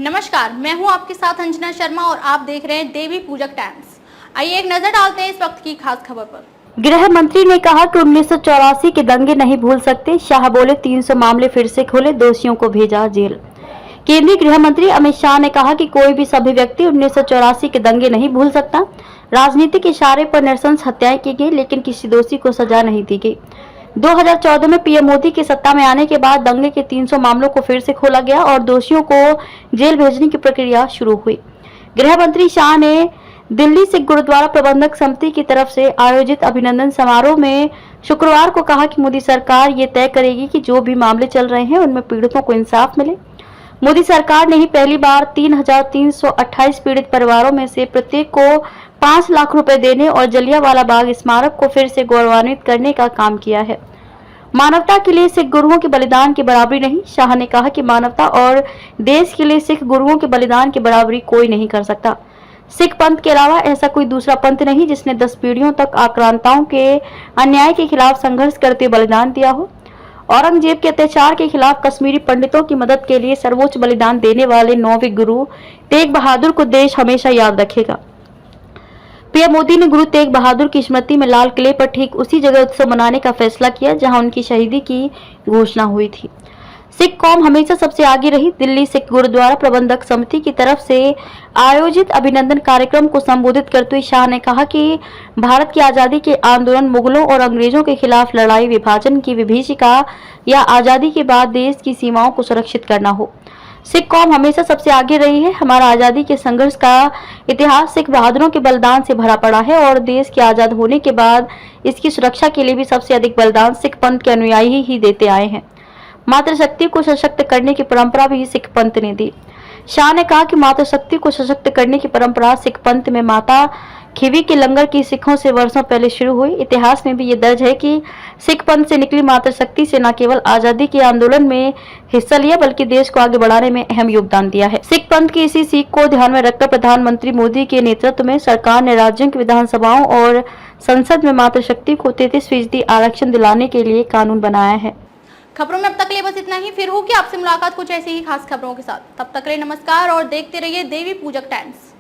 नमस्कार, मैं हूं आपके साथ अंजना शर्मा और आप देख रहे हैं देवी पूजक टाइम्स। आइए एक नजर डालते हैं इस वक्त की खास खबर पर। गृह मंत्री ने कहा कि 1984 के दंगे नहीं भूल सकते। शाह बोले 300 मामले फिर से खोले, दोषियों को भेजा जेल। केंद्रीय गृह मंत्री अमित शाह ने कहा कि कोई भी सभी व्यक्ति 1984 के दंगे नहीं भूल सकता। राजनीतिक इशारे पर नरसंस हत्याएं की गई, लेकिन किसी दोषी को सजा नहीं दी गई। 2014 में पीएम मोदी के सत्ता में आने के बाद दंगे के 300 मामलों को फिर से खोला गया और दोषियों को जेल भेजने की प्रक्रिया शुरू हुई। गृह मंत्री शाह ने दिल्ली सिख गुरुद्वारा प्रबंधक समिति की तरफ से आयोजित अभिनंदन समारोह में शुक्रवार को कहा कि मोदी सरकार ये तय करेगी कि जो भी मामले चल रहे हैं उनमें पीड़ितों को इंसाफ मिले। मोदी सरकार ने ही पहली बार 3,328 पीड़ित परिवारों में से प्रत्येक को 5 लाख रुपए देने और जलियांवाला बाग स्मारक को फिर से गौरवान्वित करने का काम किया है। मानवता के लिए सिख गुरुओं के बलिदान की बराबरी नहीं। शाह ने कहा कि मानवता और देश के लिए सिख गुरुओं के बलिदान की बराबरी कोई नहीं कर सकता। सिख पंथ के अलावा ऐसा कोई दूसरा पंथ नहीं जिसने 10 पीढ़ियों तक आक्रांताओं के अन्याय के खिलाफ संघर्ष करते बलिदान दिया हो। औरंगजेब के अत्याचार के खिलाफ कश्मीरी पंडितों की मदद के लिए सर्वोच्च बलिदान देने वाले 9वें गुरु तेग बहादुर को देश हमेशा याद रखेगा। पीएम मोदी ने गुरु तेग बहादुर की स्मृति में लाल किले पर ठीक उसी जगह उत्सव मनाने का फैसला किया जहां उनकी शहीदी की घोषणा हुई थी। सिख कौम हमेशा सबसे आगे रही। दिल्ली सिख गुरुद्वारा प्रबंधक समिति की तरफ से आयोजित अभिनंदन कार्यक्रम को संबोधित करते हुए शाह ने कहा कि भारत की आजादी के आंदोलन मुगलों और अंग्रेजों के खिलाफ लड़ाई, विभाजन की विभीषिका या आजादी के बाद देश की सीमाओं को सुरक्षित करना हो। सिख कौम हमेशा सबसे आगे रही है। हमारा आजादी के संघर्ष का इतिहास सिख बहादुरों के बलिदान से भरा पड़ा है और देश के आजाद होने के बाद इसकी सुरक्षा के लिए भी सबसे अधिक बलिदान सिख पंथ के अनुयायी ही देते आए हैं। मातृशक्ति को सशक्त करने की परंपरा भी सिख पंथ ने दी। शाह ने कहा कि मातृशक्ति को सशक्त करने की परंपरा सिख पंथ में माता खीवी के लंगर की सिखों से वर्षों पहले शुरू हुई। इतिहास में भी ये दर्ज है कि सिख पंथ से निकली मातृशक्ति से न केवल आजादी के आंदोलन में हिस्सा लिया बल्कि देश को आगे बढ़ाने में अहम योगदान दिया है। सिख पंथ की इसी सीख को ध्यान में रखकर प्रधानमंत्री मोदी के नेतृत्व में सरकार ने राज्यों की विधानसभाओं और संसद में मातृशक्ति को 33% आरक्षण दिलाने के लिए कानून बनाया है। खबरों में अब तक के लिए बस इतना ही। फिर होगी आपसे मुलाकात कुछ ऐसी ही खास खबरों के साथ। तब तक के लिए नमस्कार और देखते रहिए देवी पूजक टाइम्स।